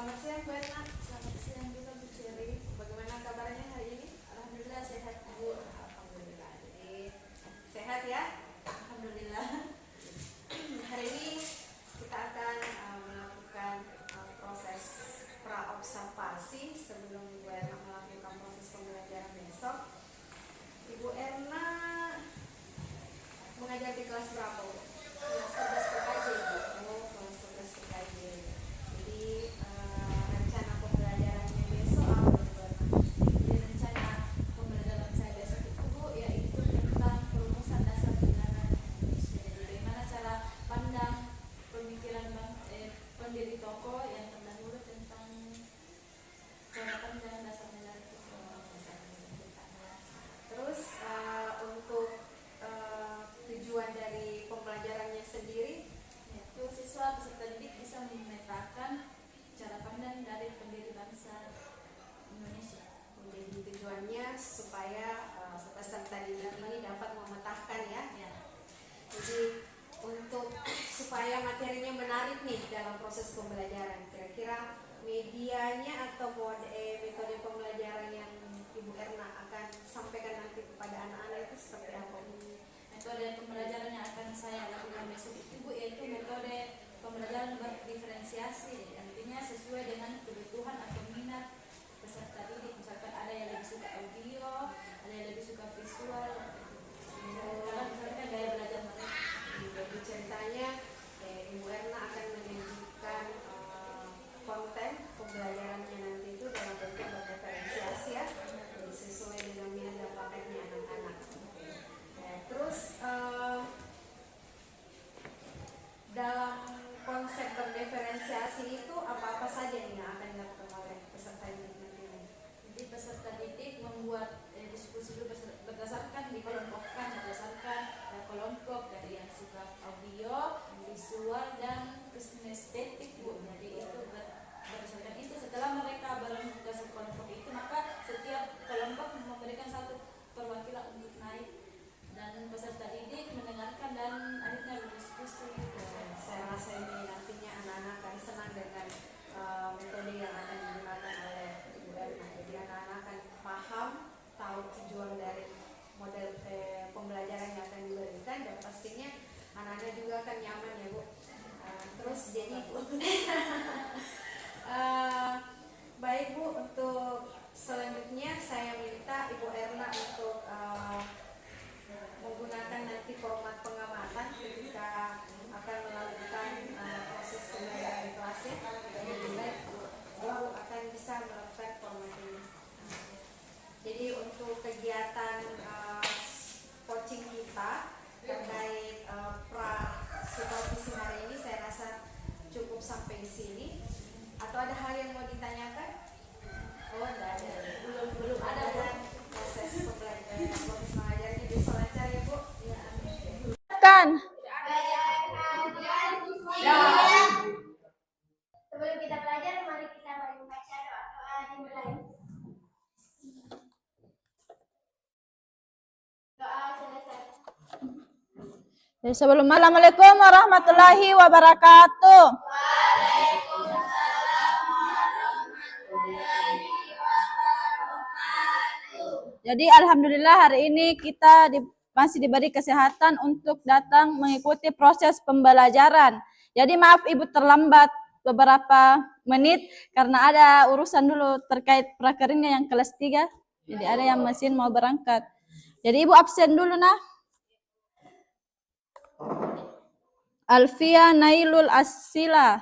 Selamat siang Bu Erna, selamat siang juga Bu Cherry. Bagaimana kabarnya hari ini? Alhamdulillah sehat Bu. Alhamdulillah. Jadi sehat ya? Alhamdulillah. Hari ini kita akan melakukan proses praobservasi sebelum Bu Erna melakukan proses pembelajaran besok. Ibu Erna mengajar di kelas berapa Bu? Kelas 11 PKJ Bu. Oh, kelas 11 PKJ. Jadi rencana pembelajarannya besok apa Bu Erna? Jadi rencana pembelajaran saya besok itu Bu yaitu tentang perumusan dasar pidana Indonesia. Jadi bagaimana cara pandang pemikiran pendiri toko yang terdahulu tentang cara pandang dasar negara itu. Terus untuk tujuan dari pembelajarannya sendiri yaitu siswa peserta didik bisa memetakan cara pandang dari pendiri bangsa Indonesia. Jadi tujuannya supaya peserta didik ini dapat memetakan ya. Jadi untuk supaya materinya menarik nih dalam proses pembelajaran, kira-kira medianya atau metode pembelajaran yang Ibu Erna akan sampaikan nanti kepada anak-anak itu seperti apa? Metode pembelajaran yang akan saya lakukan besok itu Bu yaitu metode pembelajaran berdiferensiasi, artinya sesuai dengan kebutuhan atau minat peserta didik. Misalkan ada yang lebih suka audio, ada yang lebih suka visual. Misalkan gaya belajar mereka. Jadi ceritanya Ibu Erna akan menyajikan konten pembelajarannya nanti itu dalam bentuk berdiferensiasi ya, jadi sesuai dengan minat dan bakatnya anak-anak. Terus dalam konsep berdiferensiasi itu apa-apa saja nih yang akan dilakukan oleh peserta didik nanti? Jadi peserta didik membuat diskusi dulu berdasarkan dikelompokkan berdasarkan kelompok dari yang suka audio, visual dan kinestetik Bu. Jadi itu berdasarkan itu setelah mereka berembuk ke kelompok itu maka setiap kelompok memberikan satu perwakilan untuk naik dan peserta didik mendengarkan dan akhirnya berdiskusi. Saya rasa ini nantinya anak-anak akan senang dengan metode yang akan digunakan oleh Ibu Erna. Jadi anak-anak akan paham, tahu tujuan dari model pembelajaran yang akan diberikan dan pastinya anak-anak juga akan nyaman ya Bu. Terus jadi baik Bu, untuk selanjutnya saya minta Ibu Erna untuk menggunakan nanti format pengamatan ketika akan melakukan proses pembelajaran di kelasnya. Jadi Ibu akan bisa melakukan format ini. Jadi untuk kegiatan coaching kita terkait supervisi hari ini saya rasa cukup sampai di sini. Atau ada hal yang mau ditanyakan? Oh, tidak ada. Belum ada proses pembelajaran. Proses mengajarnya bisa lancar ya Bu? Ya. Kan. Sebelum kita belajar, mari kita baca doa dimulai. Doa selesai. Jadi sebelum Assalamualaikum warahmatullahi wabarakatuh. Jadi alhamdulillah hari ini kita masih diberi kesehatan untuk datang mengikuti proses pembelajaran. Jadi maaf Ibu terlambat beberapa menit karena ada urusan dulu terkait prakerja yang kelas 3. Jadi ada yang mesin mau berangkat. Jadi Ibu absen dulu nah. Alfia Nailul Asila.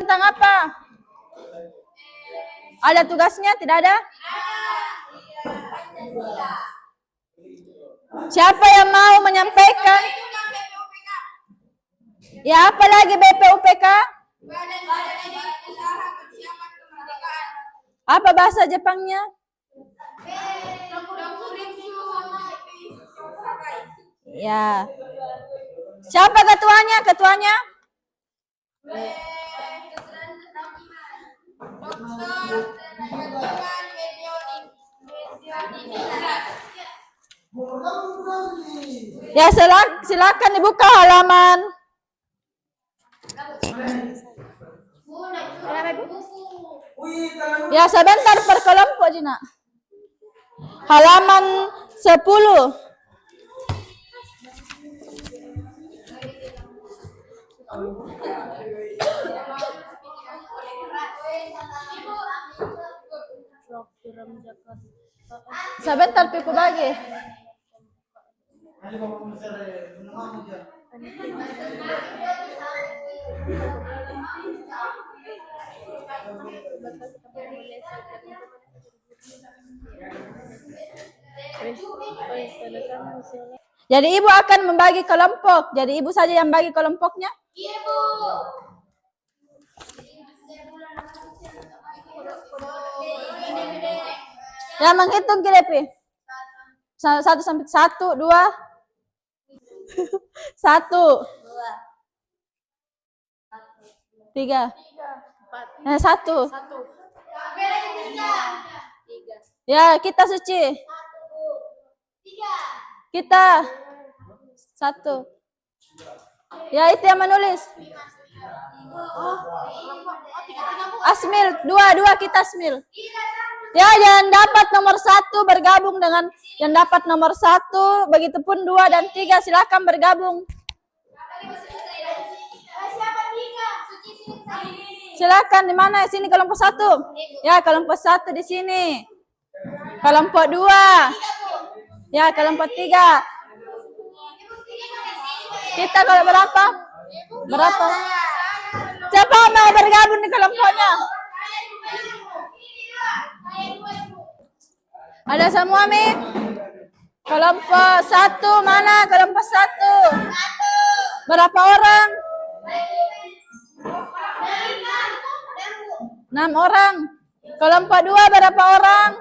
Tentang apa? Ada tugasnya? Tidak ada? Siapa yang mau menyampaikan? Ya, apa lagi BPUPK? Apa bahasa Jepangnya? Ya. Siapa ketuanya? Ketuanya? Ya silakan dibuka halaman. Kenapa, Bu? Ya, sebentar per kelompok, Jina. Halaman 10. Sebentar Piku bagi. Jadi ibu akan membagi kelompok. Jadi ibu saja yang bagi kelompoknya. Iya, Bu. Ya menghitung Kirepi. 1 sampai 1, 2, 1, 3, 1. Ya kita suci. Kita 1. Ya itu yang menulis. Asmil 2 kita Asmil. Ya yang dapat nomor 1 bergabung dengan yang dapat nomor 1, begitupun 2 dan 3 silakan bergabung. Silakan di mana? Sini kelompok 1. Ya kelompok 1 di sini. Kelompok 2. Ya kelompok 3. Kita kalau berapa? Berapa? Siapa mau bergabung di kelompoknya? Ada semua, Mi? Kelompok 1 mana? Kelompok 1. Berapa orang? 6 orang. Kelompok 2 berapa orang?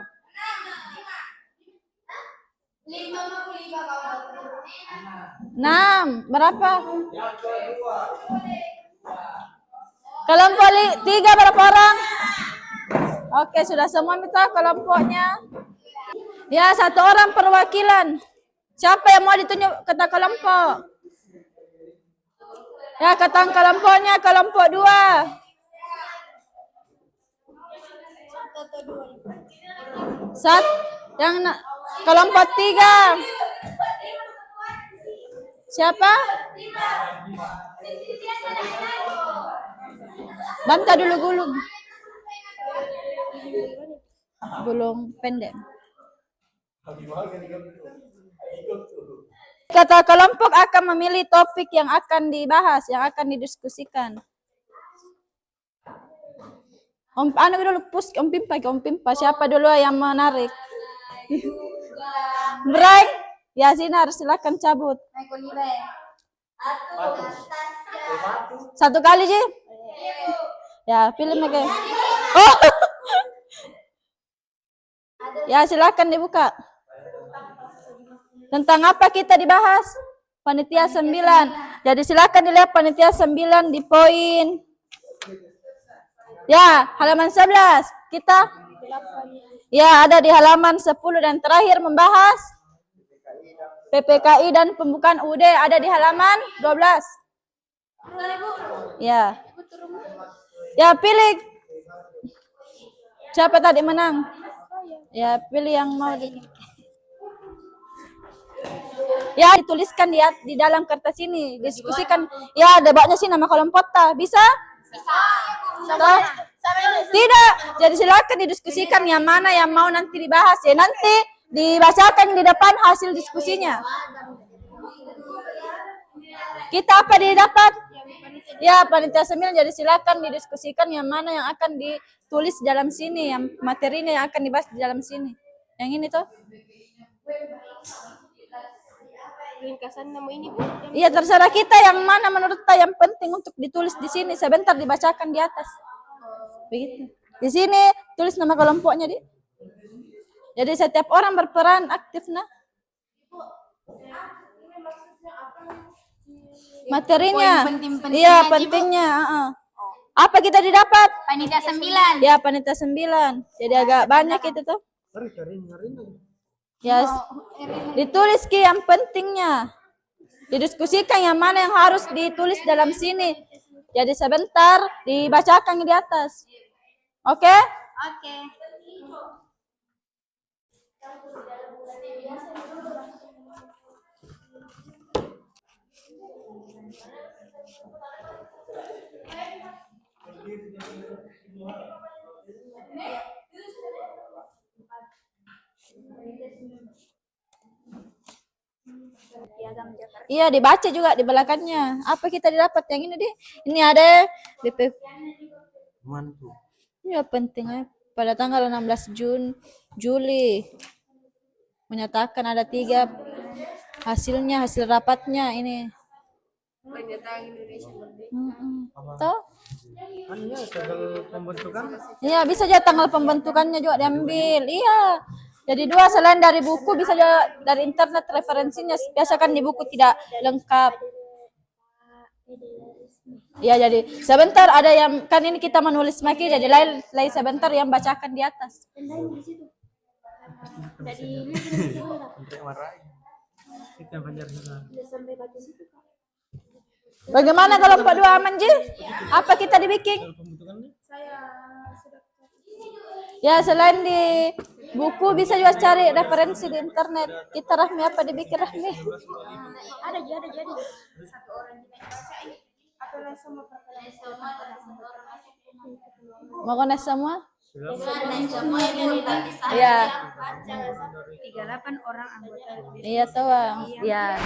6. Berapa? Kelompok 3 berapa orang? Oke, sudah semua minta kelompoknya. Ya, 1 orang perwakilan. Siapa yang mau ditunjuk kata kelompok? Ya, kata kelompoknya kelompok 2. Kelompok 3. Siapa? Banta dulu gulung pendek. Kata kelompok akan memilih topik yang akan dibahas, yang akan didiskusikan. Om Pimpa, siapa dulu yang menarik? Break. Ya Sinar, silakan cabut. 1 kali, Ji. Ya, pilih Mega. Oh. Ya, silakan dibuka. Tentang apa kita dibahas? Panitia 9. Jadi silakan dilihat panitia 9 di poin. Ya, halaman 11. Kita ya ada di halaman 10 dan terakhir membahas PPKI dan pembukaan UUD ada di halaman 12. Ya. Ya, pilih. Siapa tadi menang? Ya, pilih yang mau. Ya, dituliskan di dalam kertas ini, diskusikan. Ya, debatnya sih nama kelompok bisa? Bisa. Tidak. Jadi silakan didiskusikan yang mana yang mau nanti dibahas ya. Nanti dibacakan di depan hasil diskusinya. Kita apa didapat? Ya, panitia 9, jadi silakan didiskusikan yang mana yang akan ditulis dalam sini, yang materinya yang akan dibahas di dalam sini. Yang ini tuh. Ringkasan nama ini, Bu. Iya, terserah kita yang mana menurut kita yang penting untuk ditulis di sini. Sebentar dibacakan di atas. Begitu. Di sini tulis nama kelompoknya, Di. Jadi setiap orang berperan aktif, nah. Materinya. Iya, pentingnya. Apa kita didapat? Panitia 9. Ya, panitia 9. Jadi agak banyak itu tuh. Ya, ditulis Ki yang pentingnya. Didiskusikan yang mana yang harus ditulis dalam sini. Jadi sebentar dibacakan di atas. Oke? Oke. Iya, dibaca juga di belakangnya. Apa kita didapat yang ini, Dik? Ini ada BP. Mana tuh? Ya penting ya. Pada tanggal 16 Juli menyatakan ada 3 hasil rapatnya ini. Toh? Hanya tanggal pembentukan. Iya, bisa aja tanggal pembentukannya juga diambil. Iya. Jadi 2 selain dari buku bisa juga dari internet referensinya. Biasa kan di buku tidak lengkap. Ya, jadi sebentar ada yang kan ini kita menulis maki jadi lain sebentar yang bacakan di atas. Sampai marahin. Kita belajar sana. Bagaimana kalau 42 aman, Ji? Apa kita dibikin? Pembentukannya? Ya, selain di buku bisa juga cari referensi di internet. Kita Rahmi apa dibikin Rahmi? Ada jadi. Mau kones semua? Semua yang dari Iya. 38 orang anggota. Iya tuh, Bang. Iya.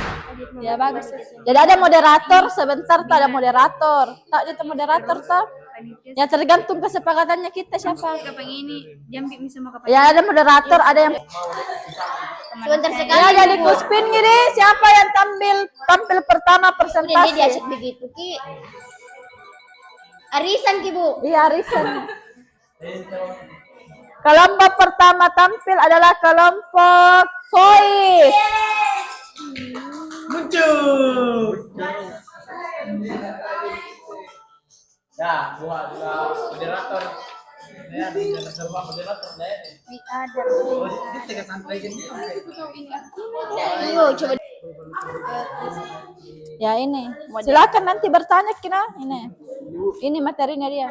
Ya bagus. Jadi ada moderator sebentar tuh ada moderator. Tak ada moderator tuh. Ya tergantung kesepakatannya kita siapa. Kapan ini jambi bisa mau kapan? Ya ada moderator, ada yang Sebentar sekali. ya jadi kuspin gini. Siapa yang tampil pertama presentasi? diajak begitu Ki. Arisan Ki Bu. Iya, Risen. Kelompok pertama tampil adalah kelompok voice. Muncul. Ya, buat moderator. Ya, moderator deh. Ada. Oh, ini tengah santai gini. Ayo coba. Ya ini. Silakan nanti bertanya kira ini. Ini materinya dia.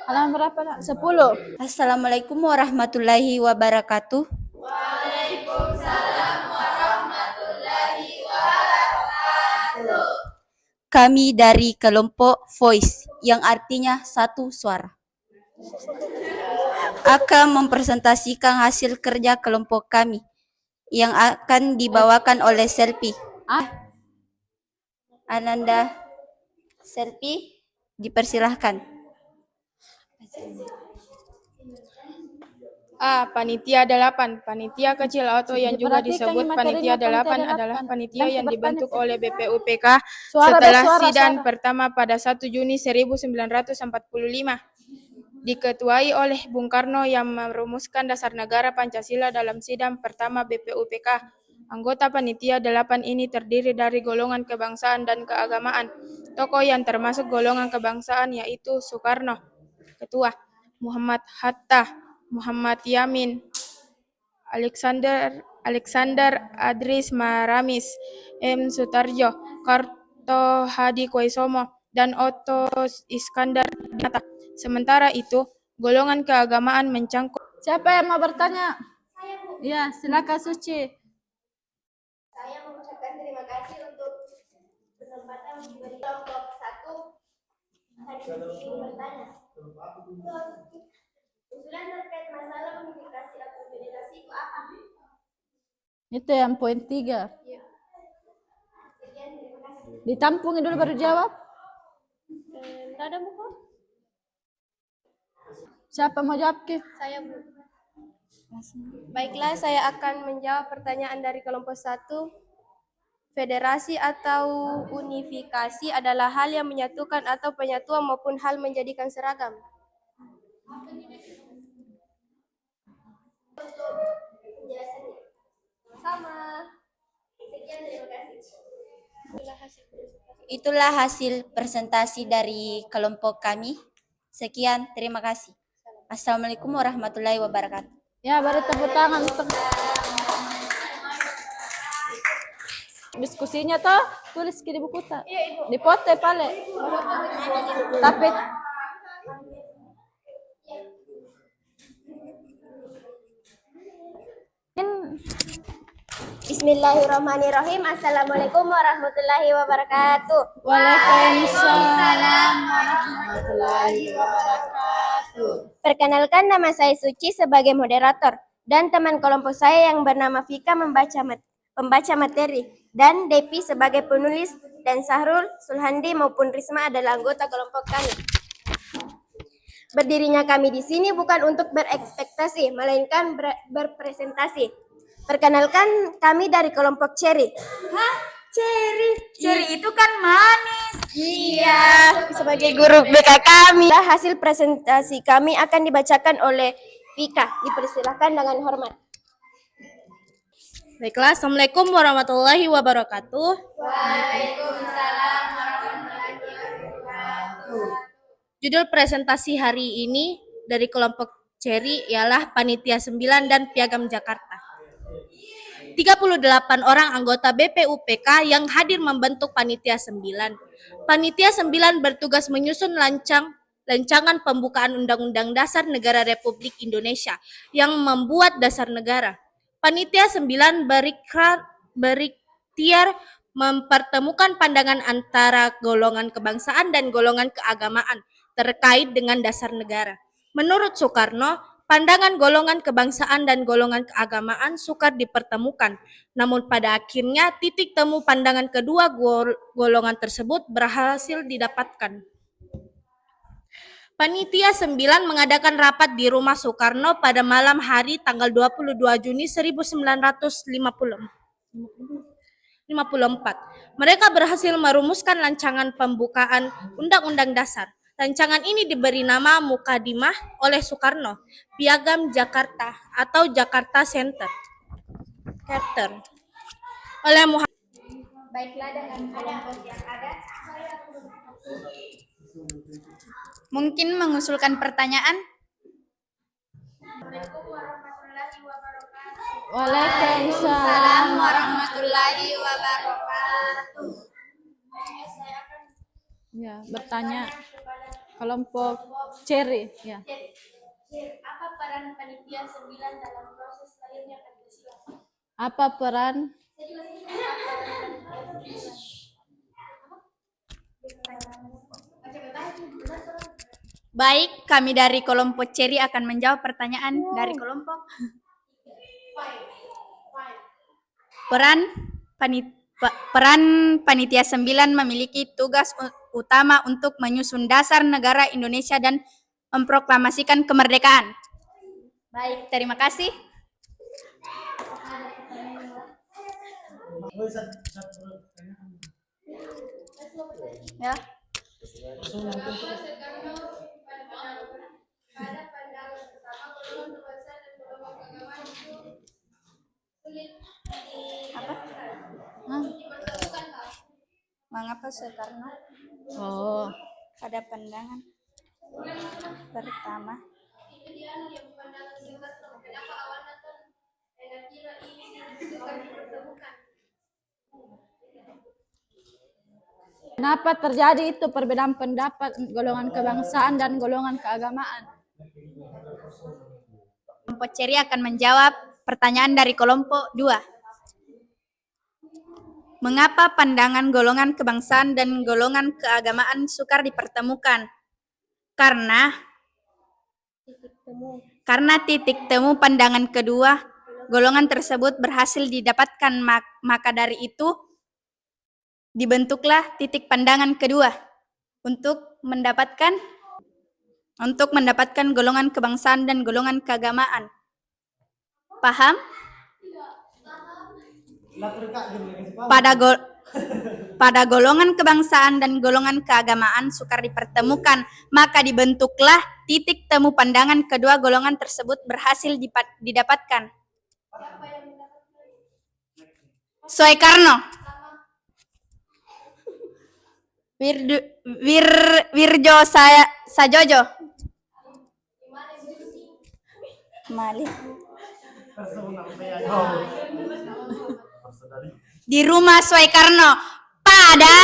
Halaman berapa, Nak? 10. Assalamualaikum warahmatullahi wabarakatuh. Kami dari kelompok Voice yang artinya satu suara akan mempresentasikan hasil kerja kelompok kami yang akan dibawakan oleh Selfie. Ananda Selfie, dipersilahkan. A. Panitia 8. Panitia kecil atau yang juga disebut Panitia 8 adalah panitia yang dibentuk oleh BPUPK setelah sidang pertama pada 1 Juni 1945. Diketuai oleh Bung Karno yang merumuskan dasar negara Pancasila dalam sidang pertama BPUPK. Anggota Panitia 8 ini terdiri dari golongan kebangsaan dan keagamaan. Tokoh yang termasuk golongan kebangsaan yaitu Soekarno, Ketua, Muhammad Hatta, Muhammad Yamin, Alexander Adris Maramis, M. Sutarjo, Karto Hadi Kuaisomo, dan Otto Iskandar Dinata. Sementara itu, golongan keagamaan mencangkup. Siapa yang mau bertanya? Ya, silakan Suci. Saya mengucapkan terima kasih untuk kesempatan diberi kelompok 1 hari ini bertanya. Usulan terkait masalah unifikasi atau federasi itu apa? Itu yang poin 3. Sekian, terima kasih. Ditampungin dulu baru jawab. Tidak ada buku? Siapa mau jawab, Ki? Saya Bu. Baiklah, saya akan menjawab pertanyaan dari kelompok 1. Federasi atau unifikasi adalah hal yang menyatukan atau penyatuan maupun hal menjadikan seragam. Penjelasannya. Sama. Sekian, terima kasih. Itulah hasil presentasi dari kelompok kami. Sekian, terima kasih. Assalamualaikum warahmatullahi wabarakatuh. Ya, baru tepuk tangan untuk diskusinya toh. tulis di buku tak? Di pote pale. Tapi Bismillahirrahmanirrahim. Assalamualaikum warahmatullahi wabarakatuh. Waalaikumsalam warahmatullahi wabarakatuh. Perkenalkan, nama saya Suci sebagai moderator dan teman kelompok saya yang bernama Vika pembaca materi dan Depi sebagai penulis dan Sahrul, Sulhandi maupun Risma adalah anggota kelompok kami. Berdirinya kami di sini bukan untuk berekspektasi, melainkan berpresentasi. Perkenalkan, kami dari kelompok Cherry. Hah? Cherry itu kan manis. Iya, sebagai guru BK kami. Hasil presentasi kami akan dibacakan oleh Vika. Dipersilakan dengan hormat. Baiklah, Assalamualaikum warahmatullahi wabarakatuh. Waalaikumsalam warahmatullahi wabarakatuh. Judul presentasi hari ini dari kelompok Cherry ialah Panitia 9 dan Piagam Jakarta. 38 orang anggota BPUPK yang hadir membentuk Panitia 9. Panitia 9 bertugas menyusun rancangan pembukaan Undang-Undang Dasar Negara Republik Indonesia yang membuat dasar negara. Panitia 9 berikhtiar mempertemukan pandangan antara golongan kebangsaan dan golongan keagamaan terkait dengan dasar negara. Menurut Soekarno, pandangan golongan kebangsaan dan golongan keagamaan sukar dipertemukan. Namun pada akhirnya titik temu pandangan kedua golongan tersebut berhasil didapatkan. Panitia 9 mengadakan rapat di rumah Soekarno pada malam hari tanggal 22 Juni 1954. Mereka berhasil merumuskan rancangan pembukaan Undang-Undang Dasar. Rancangan ini diberi nama Mukadimah oleh Soekarno, Piagam Jakarta atau Jakarta Center. Oleh Muhammad. Baiklah, dengan kelompok yang ada, Mungkin mengusulkan pertanyaan? Waalaikumsalam warahmatullahi wabarakatuh. Ya, bertanya kelompok Cherry. Ya. apa peran panitia 9 dalam proses lahirnya Pancasila? Apa peran? Baik, kami dari kelompok Cherry akan menjawab pertanyaan dari kelompok. Peran Panitia 9 memiliki tugas utama untuk menyusun dasar negara Indonesia dan memproklamasikan kemerdekaan. Baik, terima kasih. Ya. Mengapa Soekarno pada pandangan pertama Kenapa terjadi itu perbedaan pendapat golongan kebangsaan dan golongan keagamaan? kelompok Cherry akan menjawab pertanyaan dari kelompok 2. Mengapa pandangan golongan kebangsaan dan golongan keagamaan sukar dipertemukan? Karena titik temu pandangan kedua golongan tersebut berhasil didapatkan, maka dari itu dibentuklah titik pandangan kedua untuk mendapatkan golongan kebangsaan dan golongan keagamaan. Paham? Pada golongan kebangsaan dan golongan keagamaan sukar dipertemukan, maka dibentuklah titik temu pandangan kedua golongan tersebut berhasil didapatkan. Soekarno, Wirjo Sajojo, Malik. Di rumah Soekarno, Pak. pada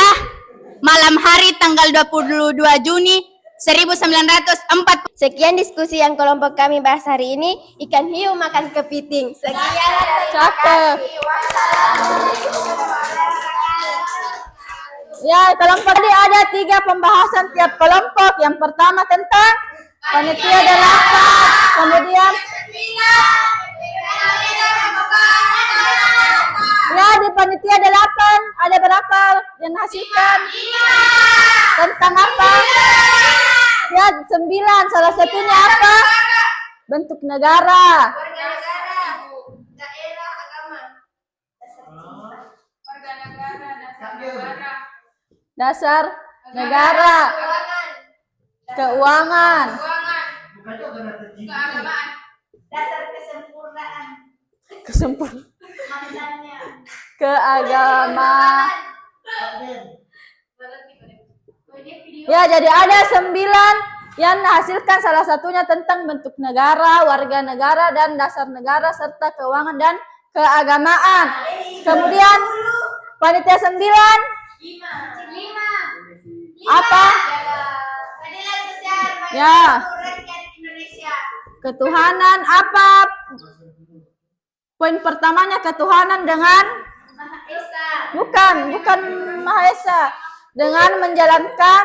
malam hari tanggal 22 Juni 1940. Sekian diskusi yang kelompok kami bahas hari ini. Ikan hiu makan kepiting. Sekian. Cakep. Ya, kelompok tadi ada 3 pembahasan tiap kelompok. Yang pertama tentang panitia 8, kemudian ya di panitia 8 ada berapa yang hasilkan? Tentang apa? Ya 9, salah satunya apa? Bentuk negara. Dasar negara. Keuangan. Kesempurnaan. Keagamaan. Ya, jadi ada 9 yang hasilkan salah satunya tentang bentuk negara, warga negara, dan dasar negara, serta keuangan dan keagamaan. Kemudian panitia 9 apa? Ya. Ketuhanan apa? Poin pertamanya ketuhanan dengan bukan Maha Esa. Dengan menjalankan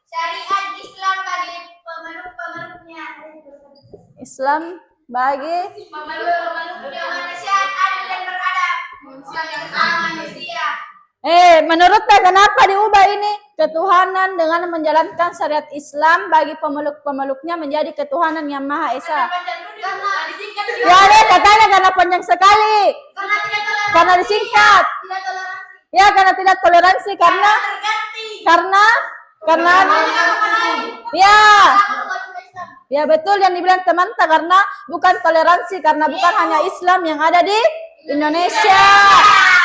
syariat Islam bagi pemeluk-pemeluknya. Islam bagi Pemeluk-pemeluknya manusia adil dan beradab. Manusia. Menurutnya kenapa diubah ini? Ketuhanan dengan menjalankan syariat Islam bagi pemeluk-pemeluknya menjadi ketuhanan yang Maha Esa. Ya, katanya karena panjang sekali. Karena disingkat. Ya, karena tidak toleransi karena ya betul yang dibilang teman karena bukan toleransi, karena bukan hanya Islam yang ada di Indonesia.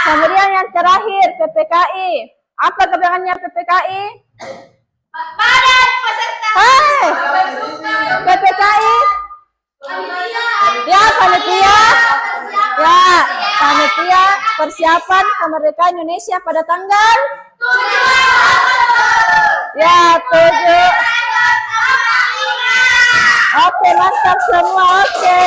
Kemudian yang terakhir PPKI. Apa kebijakannya PPKI? Badan peserta. PPKI. Ya, panitia. Ya, panitia persiapan kemerdekaan Indonesia pada tanggal 7. Oke, mantap semua. Oke.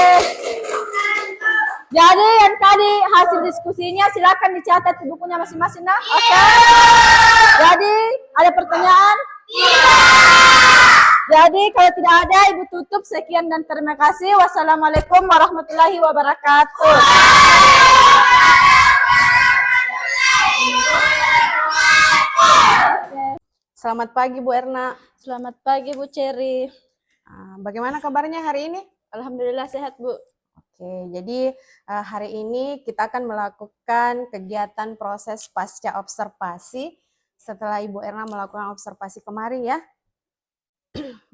Jadi yang tadi hasil diskusinya silakan dicatat di bukunya masing-masing. Nah, oke. Jadi ada pertanyaan? Jadi kalau tidak ada, Ibu tutup. Sekian dan terima kasih. Wassalamualaikum warahmatullahi wabarakatuh. Selamat pagi Bu Erna. Selamat pagi Bu Cherry. Bagaimana kabarnya hari ini? Alhamdulillah sehat Bu. Oke, jadi hari ini kita akan melakukan kegiatan proses pasca observasi setelah Ibu Erna melakukan observasi kemarin ya.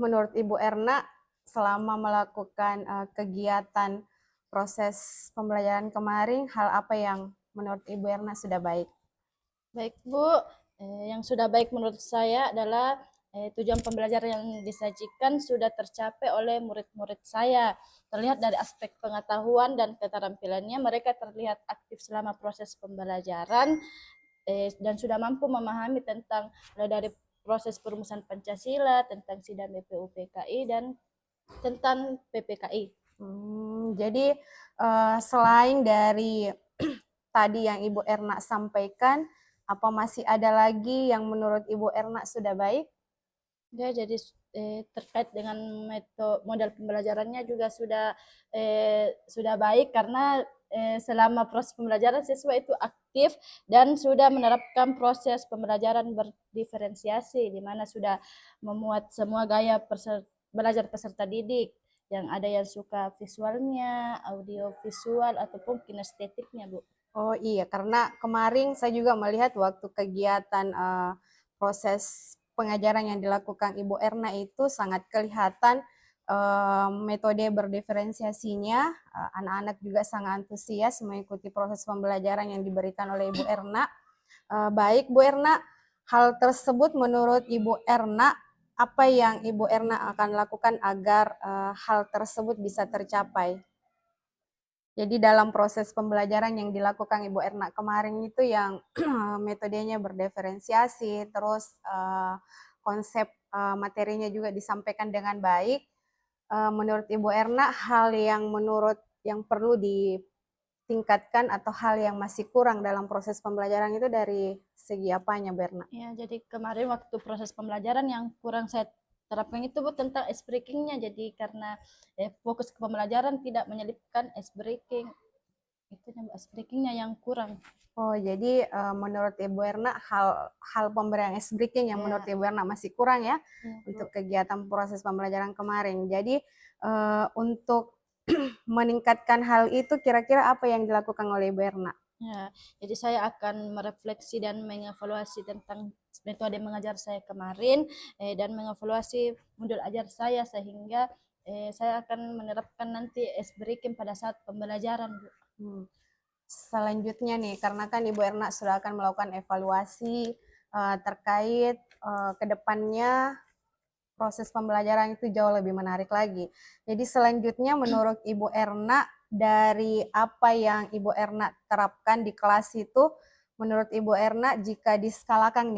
Menurut Ibu Erna, selama melakukan kegiatan proses pembelajaran kemarin, hal apa yang menurut Ibu Erna sudah baik? Baik Bu, yang sudah baik menurut saya adalah tujuan pembelajaran yang disajikan sudah tercapai oleh murid-murid saya. Terlihat dari aspek pengetahuan dan keterampilannya, mereka terlihat aktif selama proses pembelajaran dan sudah mampu memahami tentang mulai dari proses perumusan Pancasila, tentang sidang BPUPKI, dan tentang PPKI. Jadi selain dari tadi yang Ibu Erna sampaikan, apa masih ada lagi yang menurut Ibu Erna sudah baik? Ya, jadi terkait dengan model pembelajarannya juga sudah baik karena selama proses pembelajaran siswa itu aktif dan sudah menerapkan proses pembelajaran berdiferensiasi, di mana sudah memuat semua gaya belajar peserta didik, yang ada yang suka visualnya, audio visual ataupun kinestetiknya Bu. Oh iya, karena kemarin saya juga melihat waktu kegiatan proses pengajaran yang dilakukan Ibu Erna itu sangat kelihatan metode berdiferensiasinya. Anak-anak juga sangat antusias mengikuti proses pembelajaran yang diberikan oleh Ibu Erna. Baik Bu Erna, hal tersebut menurut Ibu Erna, apa yang Ibu Erna akan lakukan agar hal tersebut bisa tercapai? Jadi dalam proses pembelajaran yang dilakukan Ibu Erna kemarin itu yang metodenya berdiferensiasi, terus konsep materinya juga disampaikan dengan baik. Menurut Ibu Erna, hal yang perlu ditingkatkan atau hal yang masih kurang dalam proses pembelajaran itu dari segi apanya, Bu Erna? Ya, jadi kemarin waktu proses pembelajaran yang kurang saya terapkan itu Bu tentang ice breaking-nya. Jadi karena fokus ke pembelajaran tidak menyelipkan ice breaking. Itu ice breaking-nya yang kurang. Oh, jadi menurut Ibu Erna hal pemberian ice breaking yang menurut Ibu Erna masih kurang ya untuk kegiatan proses pembelajaran kemarin. Jadi untuk meningkatkan hal itu kira-kira apa yang dilakukan oleh Ibu Erna? Ya, jadi saya akan merefleksi dan mengevaluasi tentang metode mengajar saya kemarin dan mengevaluasi modul ajar saya sehingga saya akan menerapkan nanti ice breaking pada saat pembelajaran, Bu. Selanjutnya nih, karena kan Ibu Erna sudah akan melakukan evaluasi terkait kedepannya proses pembelajaran itu jauh lebih menarik lagi. Jadi selanjutnya menurut Ibu Erna, dari apa yang Ibu Erna terapkan di kelas itu, menurut Ibu Erna jika diskalakan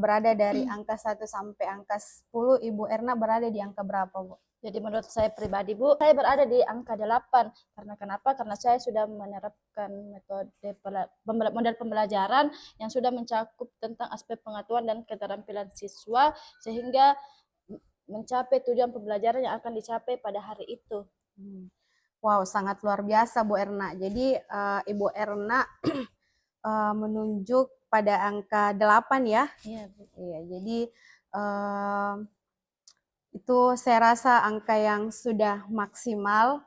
berada dari angka 1 sampai angka 10, Ibu Erna berada di angka berapa, Bu? Jadi menurut saya pribadi, Bu, saya berada di angka 8. Karena kenapa? Karena saya sudah menerapkan metode model pembelajaran yang sudah mencakup tentang aspek pengetahuan dan keterampilan siswa sehingga mencapai tujuan pembelajaran yang akan dicapai pada hari itu. Wow, sangat luar biasa Bu Erna. Jadi Ibu Erna menunjuk pada angka 8 ya. Iya, Bu. Iya, jadi itu saya rasa angka yang sudah maksimal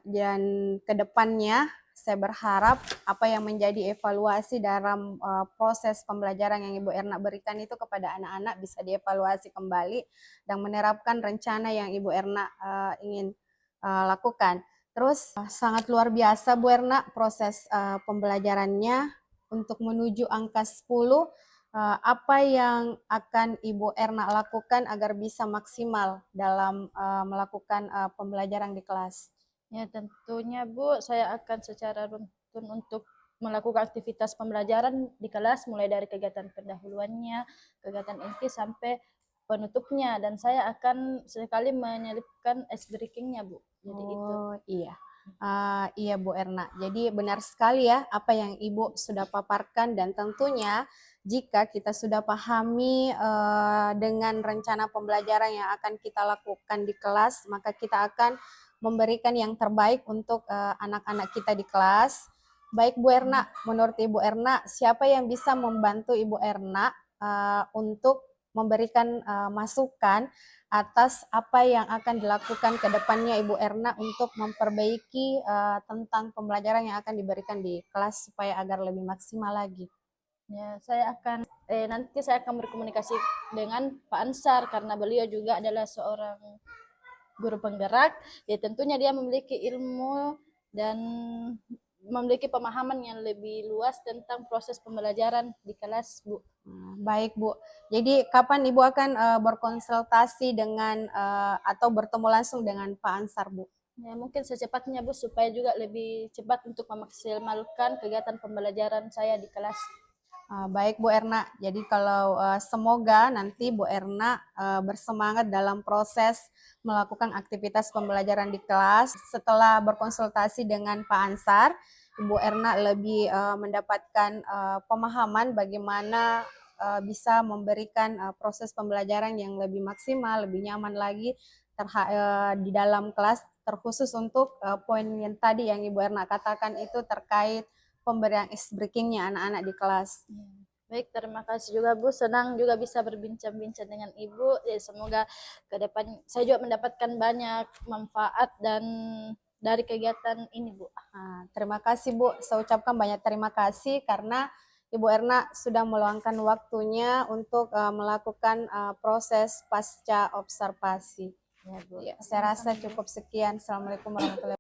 dan kedepannya saya berharap apa yang menjadi evaluasi dalam proses pembelajaran yang Ibu Erna berikan itu kepada anak-anak bisa dievaluasi kembali dan menerapkan rencana yang Ibu Erna ingin lakukan. Terus sangat luar biasa Bu Erna proses pembelajarannya untuk menuju angka 10. Apa yang akan Ibu Erna lakukan agar bisa maksimal dalam melakukan pembelajaran di kelas? Ya tentunya Bu, saya akan secara runtun untuk melakukan aktivitas pembelajaran di kelas mulai dari kegiatan pendahuluannya, kegiatan inti sampai penutupnya dan saya akan sekali menyelipkan ice breaking-nya, Bu. Jadi itu. Iya. Iya Bu Erna, jadi benar sekali ya apa yang Ibu sudah paparkan dan tentunya jika kita sudah pahami dengan rencana pembelajaran yang akan kita lakukan di kelas, maka kita akan memberikan yang terbaik untuk anak-anak kita di kelas. Baik Bu Erna, menurut Ibu Erna, siapa yang bisa membantu Ibu Erna untuk memberikan masukan atas apa yang akan dilakukan ke depannya Ibu Erna untuk memperbaiki tentang pembelajaran yang akan diberikan di kelas supaya agar lebih maksimal lagi? Ya, saya akan nanti saya akan berkomunikasi dengan Pak Ansar karena beliau juga adalah seorang guru penggerak. Ya tentunya dia memiliki ilmu dan memiliki pemahaman yang lebih luas tentang proses pembelajaran di kelas, Bu. Baik Bu, jadi kapan Ibu akan berkonsultasi dengan atau bertemu langsung dengan Pak Ansar, Bu? Ya mungkin secepatnya Bu supaya juga lebih cepat untuk memaksimalkan kegiatan pembelajaran saya di kelas. Baik Bu Erna, jadi kalau semoga nanti Bu Erna bersemangat dalam proses melakukan aktivitas pembelajaran di kelas. Setelah berkonsultasi dengan Pak Ansar, Ibu Erna lebih mendapatkan pemahaman bagaimana bisa memberikan proses pembelajaran yang lebih maksimal, lebih nyaman lagi di dalam kelas, terkhusus untuk poin yang tadi yang Ibu Erna katakan itu terkait pemberian ice breaking-nya anak-anak di kelas. Baik, terima kasih juga Bu. Senang juga bisa berbincang-bincang dengan Ibu. Ya, semoga ke depan saya juga mendapatkan banyak manfaat dan dari kegiatan ini, Bu. Terima kasih Bu. Saya ucapkan banyak terima kasih karena Ibu Erna sudah meluangkan waktunya untuk melakukan proses pasca observasi. Ya, Bu. Ya, saya rasa cukup sekian. Assalamualaikum warahmatullahi wabarakatuh.